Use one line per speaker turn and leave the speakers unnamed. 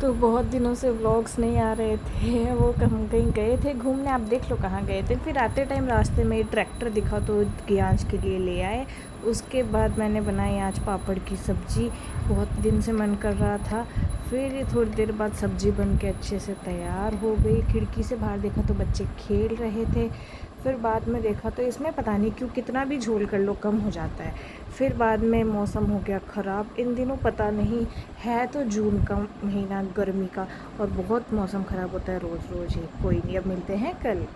तो बहुत दिनों से व्लॉग्स नहीं आ रहे थे, वो हम कहीं गए थे घूमने, आप देख लो कहाँ गए थे। फिर आते टाइम रास्ते में ट्रैक्टर दिखा तो ज्ञांश के लिए ले आए। उसके बाद मैंने बनाई आज पापड़ की सब्ज़ी, बहुत दिन से मन कर रहा था। फिर थोड़ी देर बाद सब्ज़ी बन के अच्छे से तैयार हो गई। खिड़की से बाहर देखा तो बच्चे खेल रहे थे। फिर बाद में देखा तो इसमें पता नहीं क्यों कितना भी झोल कर लो कम हो जाता है। फिर बाद में मौसम हो गया ख़राब। इन दिनों पता नहीं, है तो जून का महीना गर्मी का, और बहुत मौसम ख़राब होता है रोज़ रोज़ ही। कोई नहीं, अब मिलते हैं कल।